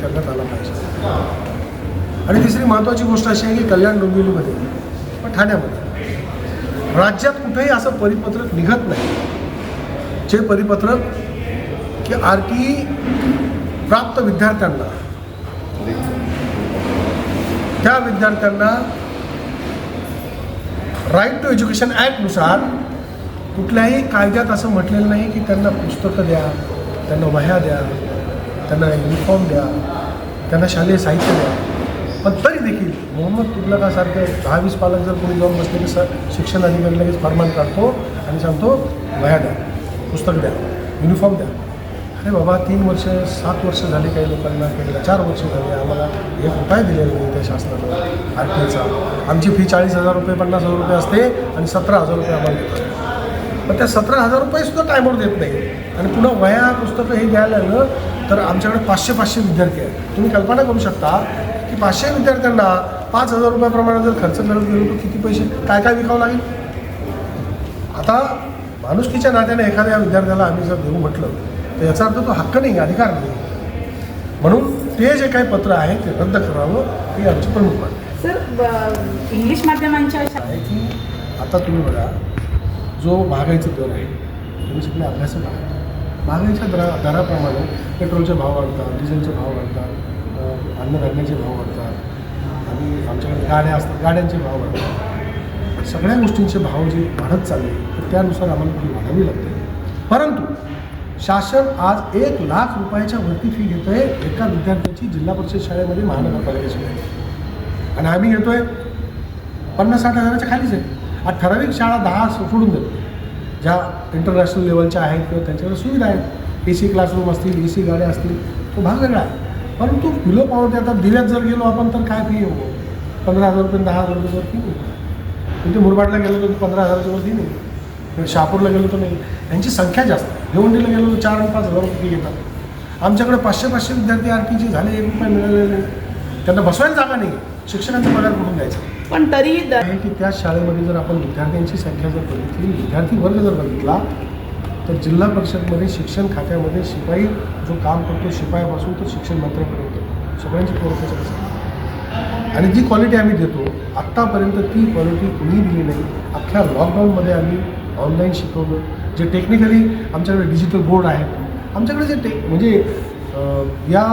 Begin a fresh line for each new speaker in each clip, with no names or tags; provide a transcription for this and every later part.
करण्यात आला पाहिजे. आणि तिसरी महत्त्वाची गोष्ट अशी आहे की कल्याण डोंबिवलीमध्ये पण ठाण्यामध्ये राज्यात कुठेही असं परिपत्रक निघत नाही जे परिपत्रक की RTE प्राप्त विद्यार्थ्यांना त्या विद्यार्थ्यांना राईट टू एज्युकेशन ॲक्टनुसार कुठल्याही कायद्यात असं म्हटलेलं नाही की त्यांना पुस्तकं द्या, त्यांना वह्या द्या, त्यांना युनिफॉर्म द्या, त्यांना शालेय साहित्य द्या. पण तरी देखील मोहम्मद तुगलकासारखे 10-20 पालक जर कोणी जाऊन बसले की शिक्षण अधिकारी लगेच फरमान काढतो आणि सांगतो वह्या द्या, पुस्तक द्या, युनिफॉर्म द्या. अरे बाबा 3 वर्ष 7 वर्ष झाली काही लोकांना, काही 4 वर्ष झाली, आम्हाला 1 रुपया दिलेला नाही त्या शासनानं RTEचा. आमची फी 40,000 रुपये 50,000 रुपये असते आणि 17,000 रुपये आम्हाला देतात. पण त्या 17,000 रुपयेसुद्धा टायमवर देत नाही. आणि पुन्हा वह्या पुस्तकं हे द्यायला लागलं तर आमच्याकडे 500 विद्यार्थी आहेत. तुम्ही कल्पना करू शकता की 500 विद्यार्थ्यांना 5,000 रुपयाप्रमाणे जर खर्च करत गेलो तर किती पैसे काय काय विकावं लागेल. आता माणुसकीच्या नात्याने एखाद्या विद्यार्थ्याला आम्ही जर देऊ म्हटलं तर याचा अर्थ तो हक्क नाही, अधिकार नाही. म्हणून ते जे काही पत्र आहे ते रद्द करावं ही आमची प्रमुख मागणी.
सर, इंग्लिश माध्यमांच्या
आहे की आता तुम्ही बघा, जो महागाईचा दर आहे तुम्ही सगळे अभ्यासक आहात. महागाईच्या दराप्रमाणे पेट्रोलचे भाव वाढतात, डिझेलचे भाव वाढतात, अन्नधान्याचे भाव वाढतात आणि आमच्याकडे गाड्या असतात, गाड्यांचे भाव वाढतात. सगळ्या गोष्टींचे भाव जे वाढत चालले तर त्यानुसार आम्हाला फी वाढावी लागते. परंतु शासन आज 1 लाख रुपयाच्या वरती फी घेतो आहे एका विद्यार्थ्याची जिल्हा परिषद शाळेमध्ये महानगरपालिकेची. आणि आम्ही घेतो आहे 50-60 हजाराच्या खालीच आहे. आज ठराविक शाळा 10 सोडून देतो ज्या इंटरनॅशनल लेवलच्या आहेत किंवा त्यांच्याकडे सुविधा आहेत, AC क्लासरूम असतील, AC गाड्या असतील, तो भाग वेगळा आहे. परंतु बिलो पावते आता दिव्यात जर गेलो आपण तर काय फी येऊ 15,000 रुपये 10,000 रुपये फी नाही. तिथे मुरबाडला गेलो तर 15,000च्या वर फी नाही, शहापूरला गेलो तर नाही. यांची संख्या जास्त आहे. भिवंडीला गेलो तर 4 आणि 5,000 रुपये फी घेतात. आमच्याकडे 500 विद्यार्थी RTEचे झाले, 1 रुपये मिळालेले नाही. त्यांना बसवायला जागा नाही, शिक्षकांचा पगार कुठून द्यायचा.
पण तरी
आहे की त्या शाळेमध्ये जर आपण विद्यार्थ्यांची संख्या जर बघितली, विद्यार्थी वर्ग जर बघितला तर जिल्हा परिषदमध्ये शिक्षण खात्यामध्ये शिपाई जो काम करतो शिपायापासून तर शिक्षण मंत्र्यापर्यंत सगळ्यांची क्वालिफिकेशन असते. आणि जी क्वालिटी आम्ही देतो आत्तापर्यंत ती क्वालिटी कुणीही दिली नाही. अख्ख्या लॉकडाऊनमध्ये आम्ही ऑनलाईन शिकवलं. जे टेक्निकली आमच्याकडे डिजिटल बोर्ड आहेत, आमच्याकडे जे म्हणजे या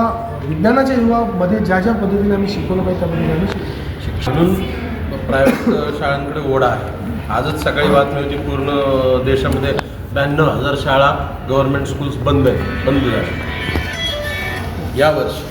विज्ञानाच्या युगामध्ये ज्या ज्या पद्धतीने आम्ही शिकवलं पाहिजे त्या पद्धतीने आम्ही
म्हणून प्रायव्हेट शाळांकडे ओढा आहे. आजच सकाळी बातमी होती पूर्ण देशामध्ये 92,000 शाळा गव्हर्नमेंट स्कूल्स बंद झाल्या यावर्षी.